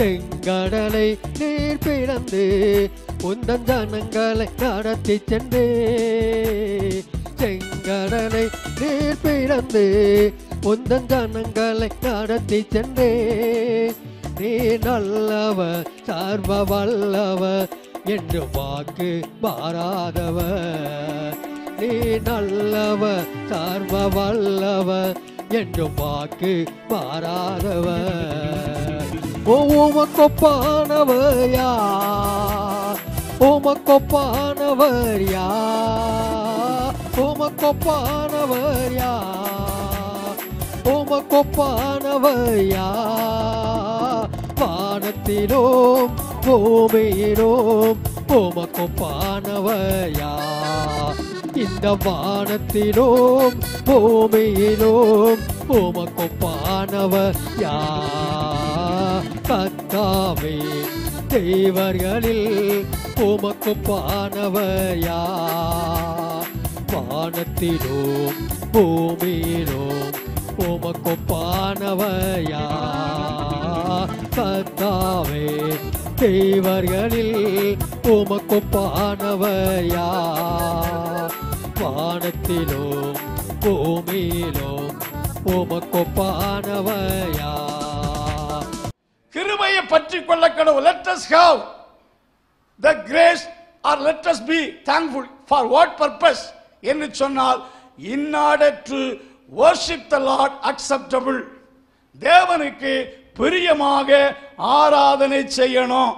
செங்கடலை நீர் பிளந்து உந்தன் ஜனங்களை நடத்தி சென்றே. செங்கடலை நீர் பிளந்து உந்தன் ஜனங்களை நடத்தி சென்றே. நீ நல்லவர் சர்வ வல்லவர் என்று வாக்கு மாறாதவர். நீ நல்லவர் சர்வ வல்லவர் என்று வாக்கு மாறாதவர். உமக்கொப்பானவர் யார்? உமக்கொப்பானவர் யார்? உமக்கொப்பானவர் யார்? உமக்கொப்பானவர் யார்? வானத்திலும் பூமியிலும் உமக்கொப்பானவர் யார்? இந்த வானத்திலும் பூமியிலும் உமக்கொப்பானவர் யார்? கர்த்தாவே தேவர்களில் உமக்கொப்பானவர் யார்? வானத்திலும் பூமியிலும் உமக்கொப்பானவர் யார்? கர்த்தாவே தேவர்களில் உமக்கொப்பானவர் யார்? வானத்திலும் பூமியிலும் உமக்கொப்பானவர் யார்? கிருபையை பற்றி கொள்ள கடவுள். Let us have the grace or let us be thankful for what purpose என்று சொன்னால் in order to worship the Lord acceptable. தேவனுக்கு பிரியமாக ஆராதனை செய்யணும்.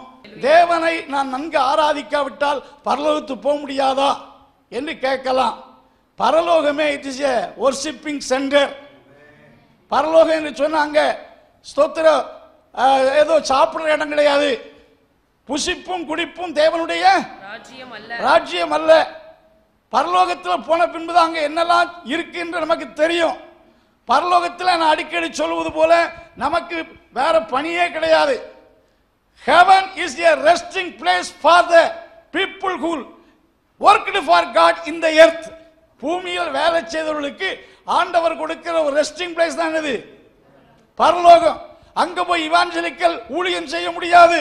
தேவனை நான் நன்கு ஆராதிக்காவிட்டால் பரலோகத்துக்கு போக முடியாதா என்று கேட்கலாம். பரலோகமே இட் இஸ் எ வொர்ஷிப்பிங் சென்டர். பரலோகம் என்று சொன்னாங்க ஸ்தோத்திர ஏதோ சாப்பிடுற இடம் கிடையாது. புசிப்பும் குடிப்பும் தேவனுடைய ராஜ்யம் அல்ல. பரலோகத்தில் போன பின்புதான் அங்க என்னெல்லாம் இருக்கு என்று நமக்கு தெரியும். பரலோகத்தில் நான் அடிக்கடி சொல்வது போல நமக்கு வேற பணியே கிடையாது. Heaven is a resting place for the people who worked for God in the earth. பூமியில் வேலை செய்தவர்களுக்கு ஆண்டவர் கொடுக்கிற ஒரு ரெஸ்டிங் பிளேஸ் தான் இது பரலோகம். அங்க போய் இவாஞ்சலிக்கல் ஊழியம் செய்ய முடியாது.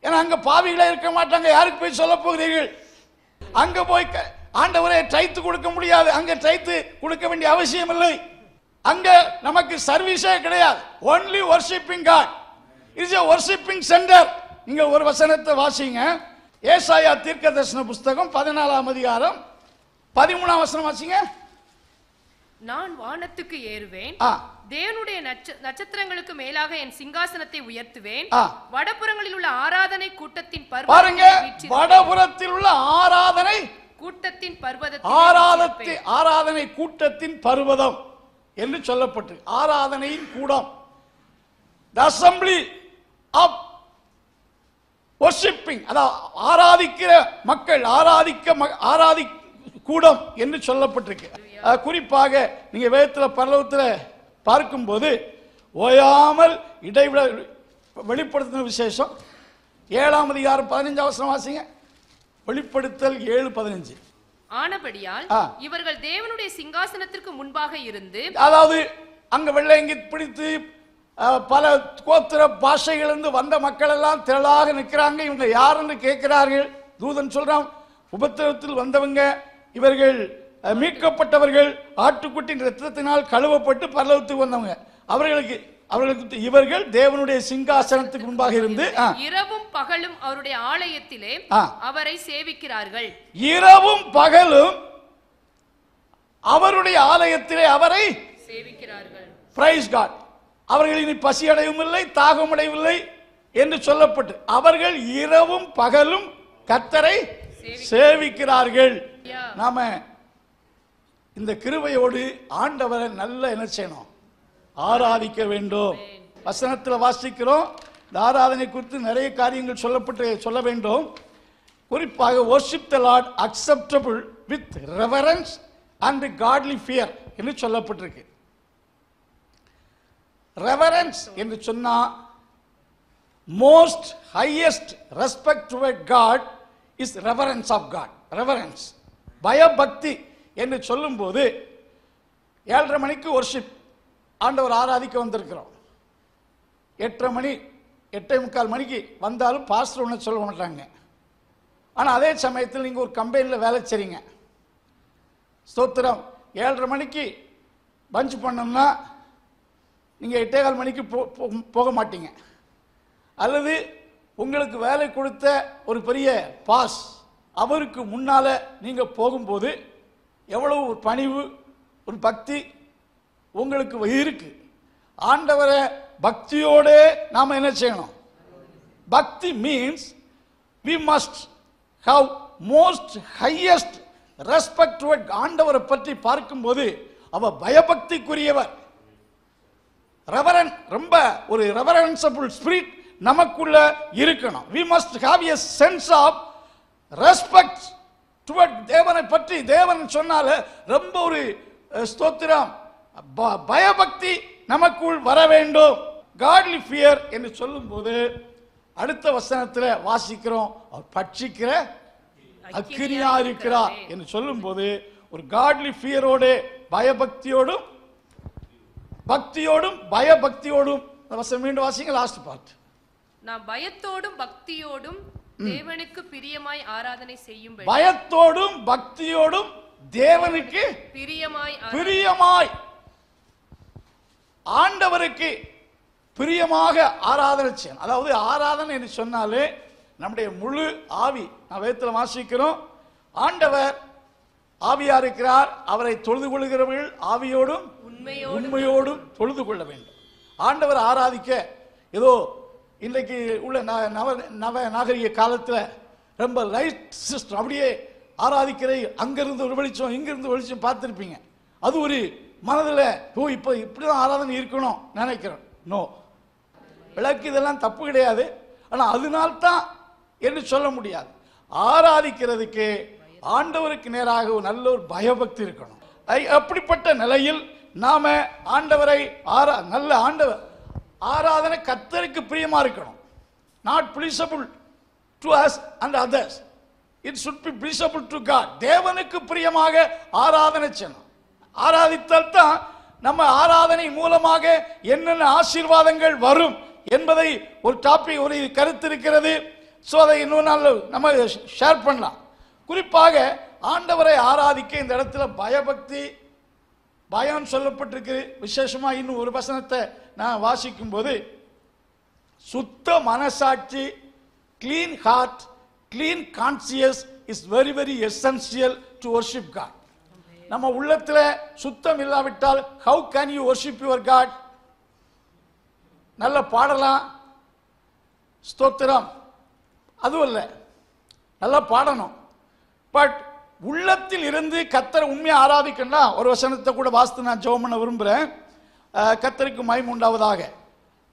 ஏன்னா அங்க பாவிகளே இருக்க மாட்டாங்க. யாருக்கு போய் சொல்ல போகிறீர்கள்? அங்க போய் ஆண்டவரை டைத்து கொடுக்க முடியாது. அங்க டைத்து கொடுக்க வேண்டிய அவசியம் இல்லை. அங்க நமக்கு சர்வீஸே கிடையாது. only worshiping God. It is a worshiping center. நீங்க ஒரு வசனத்தை வாசிங்க. ஏசாயா தீர்க்கதரிசன புத்தகம் 14ஆம் அதிகாரம் 13ஆம் வசனம் வாசிங்க. நான் வானத்துக்கு ஏறுவேன், தேவனுடைய நட்சத்திரங்களுக்கு மேலாக என் சிங்காசனத்தை உயர்த்துவேன். வடபுறங்களில் உள்ள ஆராதனை கூட்டத்தின் பாருங்க, வடபுறத்தில் உள்ள ஆராதனை கூட்டத்தின் ஆராதனை கூட்டத்தின் பர்வதம் என்று சொல்லப்பட்டு ஆராதனையின் கூடம். the assembly of worshiping, அதாவது ஆராதிக்கிற மக்கள் ஆராதி கூடம் என்று சொல்லப்பட்டிருக்கு. குறிப்பாக நீங்க வேதத்தில் பரலோகத்தில் பார்க்கும்போது ஓயாமல் இடைவிட வெளிப்படுத்தின விசேஷம் 7ஆம் அதிகாரம் 15ஆம் வசனம் வாசிங்க. வெளிப்படுத்தல் 7:15. ஆனபடியால் இவர்கள் தேவனுடைய சிங்காசனத்திற்கு முன்பாக இருந்து, அதாவது அங்க வெள்ளையங்கி பிடித்து பல கோத்திர பாஷைகளிலிருந்து வந்த மக்கள் எல்லாம் திரளாக நிற்கிறாங்க. இவங்க யாருன்னு கேட்கிறார்கள். தூதன் சொல்றான், உபத்திரவத்தில் வந்தவங்க இவர்கள், மீட்கப்பட்டவர்கள், ஆட்டுக்குட்டின் இரத்தத்தினால் கழுவப்பட்டு பரலோகத்துக்கு வந்தவங்க. அவர்களுக்கு இவர்கள் தேவனுடைய சிங்காசனத்துக்கு முன்பாக இருந்து இரவும் பகலும் அவருடைய ஆலயத்திலே அவரை சேவிக்கிறார்கள். இரவும் பகலும் அவருடைய ஆலயத்திலே அவரை சேவிக்கிறார்கள். Price God. அவர்கள் இனி பசி அடையவும் இல்லை, தாகம் அடையவில்லை என்று சொல்லப்பட்டு அவர்கள் இரவும் பகலும் கர்த்தரை சேவிக்கிறார்கள். நாம இந்த கிருபையோடு ஆண்டவரை நல்ல என்ன செய்யணும்? ஆராதிக்க வேண்டும். வசனத்தில் வாசிக்கிறோம். இந்த ஆராதனை குறித்து நிறைய காரியங்கள் சொல்ல வேண்டும். குறிப்பாக worship the Lord acceptable with reverence and godly fear என்று சொல்லப்பட்டிருக்கு. ரெவரன்ஸ் என்று சொன்னா most highest respect toward God is reverence of God. Reverence பயபக்தி என்று சொல்லும் போது 7:30 மணிக்கு வொர்ஷிப் ஆண்டவர் ஆராதிக்க வந்திருக்கிறோம். 8:30 மணி 8:45 மணிக்கு வந்தாலும் பாஸ்டர் ஒன்று சொல்ல மாட்டாங்க. ஆனால் அதே சமயத்தில் நீங்கள் ஒரு கம்பெனியில் வேலை செய்றீங்க, ஸ்தோத்திரம், 7:30 மணிக்கு பஞ்ச் பண்ணோம்னா நீங்கள் 8:15 மணிக்கு போக மாட்டீங்க. அல்லது உங்களுக்கு வேலை கொடுத்த ஒரு பெரிய பாஸ் அவருக்கு முன்னால் நீங்கள் போகும்போது எவ்வளவு ஒரு பணிவு, ஒரு பக்தி உங்களுக்கு இருக்கு. ஆண்டவரை பக்தியோடு நாம் என்ன செய்யணும்? பக்தி means we must have most highest respect toward ஆண்டவரை பற்றி பார்க்கும்போது அவர் பயபக்திக்குரியவர். ரெவரன், ரொம்ப ஒரு ரெவரன்சபிள் ஸ்பிரிட் நமக்குள்ள இருக்கணும். we must have a sense of respect toward தேவனை பற்றி. தேவன் சொன்னால ரொம்ப ஒரு ஸ்தோத்திரம் பயபக்தி நமக்குள் வர வேண்டும். காட்லி ஃபியர் என்று சொல்லும்போது அடுத்த வசனத்தில் வாசிக்கிறோம், அவர் பட்சிக்கிற அக்கினியா இருக்கிறார் என்று சொல்லும்போது ஒரு காட்லி ஃபியரோடு பயபக்தியோடும் பக்தியோடும் பயபக்தியோடும், வசனம் மீண்டும் வாசிங்க, லாஸ்ட் பார்ட். நாம் பயத்தோடும் பக்தியோடும் தேவனுக்கு பிரியமாய் ஆராதனை செய்யும். பயத்தோடும் பக்தியோடும் தேவனுக்கு பிரியமாய் ஆண்டவருக்கு பிரியமாக ஆராதனை செய்யணும். அதாவது ஆராதனை என்று சொன்னாலே நம்முடைய முழு ஆவி. நான் வேதத்தில் வாசிக்கிறோம், ஆண்டவர் ஆவியா இருக்கிறார், அவரை தொழுது கொள்கிறவர்கள் ஆவியோடும் உண்மையோடும் தொழுது கொள்ள வேண்டும். ஆண்டவர் ஆராதிக்க ஏதோ இன்றைக்கு உள்ள நவ நாகரிக காலத்தில் ரொம்ப லைட் சிஸ்டம் அப்படியே ஆராதிக்கிற, அங்கிருந்து ஒரு வெளிச்சம் இங்கிருந்து வெளிச்சம் பார்த்துருப்பீங்க. அது ஒரு மனதில் இப்போ இப்படிதான் ஆராதனை இருக்கணும் நினைக்கிறோம். நோ, விளக்கு இதெல்லாம் தப்பு கிடையாது. ஆனால் அதனால்தான் என்று சொல்ல முடியாது. ஆராதிக்கிறதுக்கு ஆண்டவருக்கு நேராக ஒரு நல்ல ஒரு பயபக்தி இருக்கணும். அப்படிப்பட்ட நிலையில் நாம ஆண்டவரை நல்ல ஆண்டவர் ஆராதனை கர்த்தருக்கு பிரியமா இருக்கணும். Not pleasable to us and others, it should be pleasable to God. தேவனுக்கு பிரியமாக ஆராதனை செய்யணும். ஆராதித்தால் தான் நம்ம ஆராதனை மூலமாக என்னென்ன ஆசீர்வாதங்கள் வரும் என்பதை ஒரு டாபிக், ஒரு கருத்து இருக்கிறது. ஸோ அதை இன்னொரு நாள் நம்ம ஷேர் பண்ணலாம். குறிப்பாக ஆண்டவரை ஆராதிக்க இந்த இடத்துல பயபக்தி, பயம் சொல்லப்பட்டிருக்கு. விசேஷமா இன்னும் ஒரு வசனத்தை நான் வாசிக்கும் போது, சுத்த மனசாட்சி, clean heart, clean conscience is very very essential to worship God. நம்ம உள்ளத்துல சுத்தம் இல்லாவிட்டால் how can you worship your God? நல்ல பாடலாம், ஸ்தோத்திரம், அதுவும் இல்லை, நல்லா பாடணும். பட் உள்ளத்தில் இருந்து கர்த்தரை உண்மையை ஆராதிக்கணும்னா ஒரு வசனத்தை கூட வாசித்து நான் ஜெபம் பண்ண விரும்புகிறேன். கர்த்தருக்கு மகிமை உண்டாவதாக.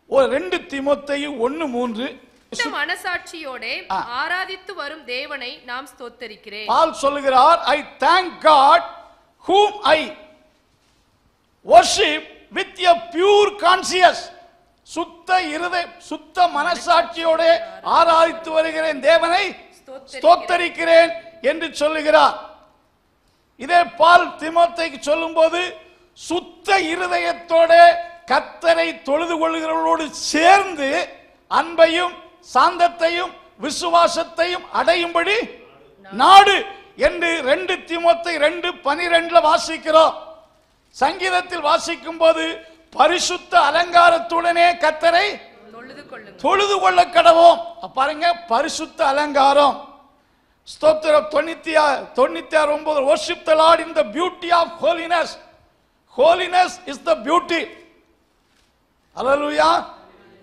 ஒரு 2 தீமோத்தேயு 1:3, மனசாட்சியோட ஆராதித்து வரும் தேவனை நாம் ஸ்தோத்தரிக்கிறேன். பால் சொல்லுகிறார், I thank God whom I worship with a pure conscience. சுத்த இருதய சுத்த மனசாட்சியோட ஆராதித்து வருகிறேன், தேவனை ஸ்தோத்தரிக்கிறேன் என்று சொல்லுகிறார். இதே பால் தீமோத்தேயுக்கு சொல்லும்போது சுத்த இருதயத்தோட கர்த்தரை தொழுது கொள்கிறவர்களோடு சேர்ந்து அன்பையும் சாந்தத்தையும் விசுவாசத்தையும் அடையும்படி நாடு என்று 2 தீமோத்தேயு 2:12 வாசிக்கிறோம். சங்கீதத்தில் வாசிக்கும் போது பரிசுத்த அலங்காரத்துடனே கர்த்தரை தொழுது கொள்ள கடவோம். பாருங்க, பரிசுத்த அலங்காரம். ஸ்தோத்திரம் 96:9 worship the Lord in the beauty of holiness. Holiness is the beauty. அல்லேலூயா.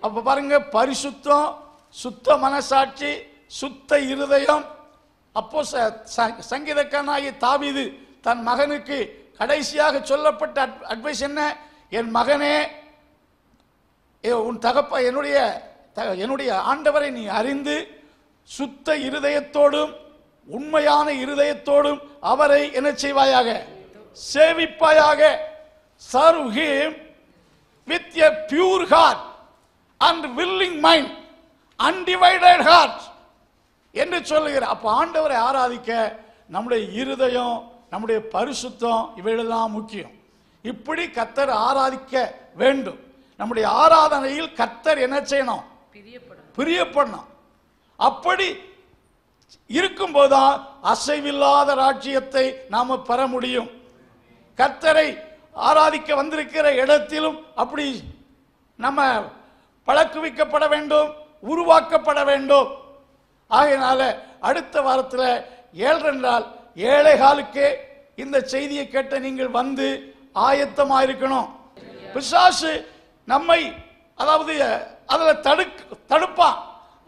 அப்ப பாருங்க, பரிசுத்தம், சுத்த மனசாட்சி, சுத்த இருதயம். அப்போ சங்கீதக்காரனாகிய தாவீது தன் மகனுக்கு கடைசியாக சொல்லப்பட்ட அட்வைஸ் என்ன? என் மகனே, உன் தகப்ப என்னுடைய ஆண்டவரை நீ அறிந்து சுத்த இருதயத்தோடும் உண்மையான இருதயத்தோடும் அவரை என்ன செய்வாயாக? சேவிப்பாயாக. Serve him with a pure heart and willing mind, undivided heart என்று சொல்லுகிறார். அப்ப ஆண்டவரை ஆராதிக்க நம்முடைய இருதயம், நம்முடைய பரிசுத்தம் இவையெல்லாம் முக்கியம். இப்படி கர்த்தரை ஆராதிக்க வேண்டும். நம்முடைய ஆராதனையில் கர்த்தர் என்ன செய்யணும்? பிரியப்படணும். அப்படி இருக்கும்போதுதான் அசைவில்லாத ராஜ்யத்தை நாம பெற முடியும். கர்த்தரை ஆராதிக்க வந்திருக்கிற இடத்திலும் அப்படி நம்ம பழக்குவிக்கப்பட வேண்டும், உருவாக்கப்பட வேண்டும். ஆகையினால அடுத்த வாரத்தில் 7 7:15 இந்த செய்தியை கேட்ட நீங்கள் வந்து ஆயத்தமாயிருக்கணும். பிசாசு நம்மை அதாவது அதில் தடுப்பான்.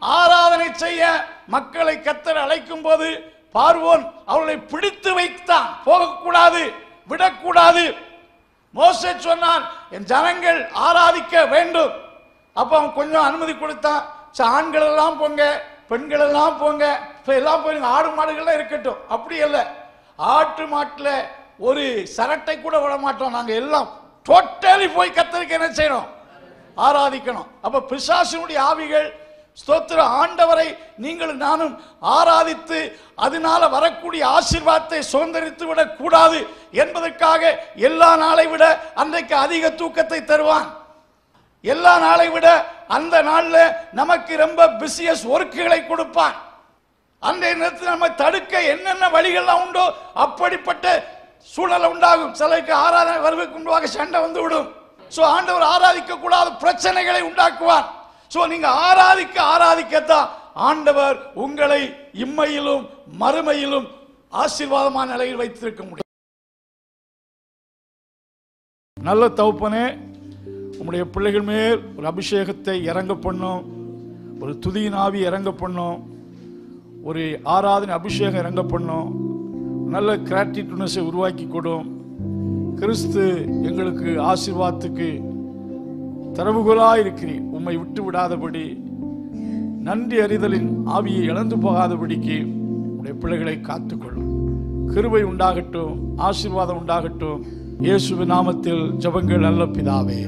ஆராதனை செய்ய மக்களை கர்த்தர் அழைக்கும் போது பார்வோன் அவர்களை பிடித்து வைத்தான். போகக்கூடாது, விடக்கூடாது. மோசே சொன்னான், என் ஜனங்கள் ஆராதிக்க வேண்டும். அப்ப அவன் கொஞ்சம் அனுமதி கொடுத்தான். ஆண்கள் எல்லாம் போங்க, பெண்கள் எல்லாம் போங்க, எல்லாம் போய் ஆடு மாடுகள் இருக்கட்டும். அப்படி அல்ல, ஆட்டு மாட்டுல ஒரு சரட்டை கூட விட மாட்டோம். நாங்க எல்லாம் டோட்டலி போய் கர்த்தருக்கு என்ன செய்யணும்? ஆராதிக்கணும். அப்ப பிசாசினுடைய ஆவிகள் ஸ்தோத்திர ஆண்டவரை நீங்கள் நானும் ஆராதித்து அதனால வரக்கூடிய ஆசீர்வாதத்தை சுதந்திரித்து விடக் கூடாது என்பதற்காக எல்லா நாளை விட அன்றைக்கு அதிக தூக்கத்தை தருவான். எல்லா நாளை விட அந்த நாள்ல நமக்கு ரொம்ப பிசினஸ் ஒர்க்குகளை கொடுப்பான். அந்த நேரத்தில் நம்ம தடுக்க என்னென்ன வழிகள்லாம் உண்டோ அப்படிப்பட்ட சூழல் உண்டாகும். சிலருக்கு ஆராதனை வருவதற்கு முன்பாக சண்டை வந்து விடும். சோ ஆண்டவர் ஆராதிக்க கூடாத பிரச்சனைகளை உண்டாக்குவார். சோ நீங்க ஆராதிக்கத்தான் ஆண்டவர் உங்களை இம்மையிலும் மறுமையிலும் ஆசீர்வாதமான நிலையில் வைத்திருக்க முடியும். நல்ல தகப்பனே, உம்முடைய பிள்ளைகள் மேல் ஒரு அபிஷேகத்தை இறங்க பண்ணும், ஒரு துதியின் ஆவி இறங்க பண்ணும், ஒரு ஆராதனை அபிஷேகம் இறங்க பண்ணும், நல்ல கிராட்டிட்யூட்னஸை உருவாக்கி கொடும். கிறிஸ்து எங்களுக்கு ஆசீர்வாதத்துக்கு திறவுகோலாக இருக்கிறீர். உம்மை விட்டு விடாதபடி, நன்றி அறிதலின் ஆவியை இழந்து போகாதபடிக்கு உடைய பிள்ளைகளை காத்துக்கொள்ளும். கிருபை உண்டாகட்டும், ஆசீர்வாதம் உண்டாகட்டும். இயேசுவின் நாமத்தில் ஜெபங்கள் நல்ல பிதாவே.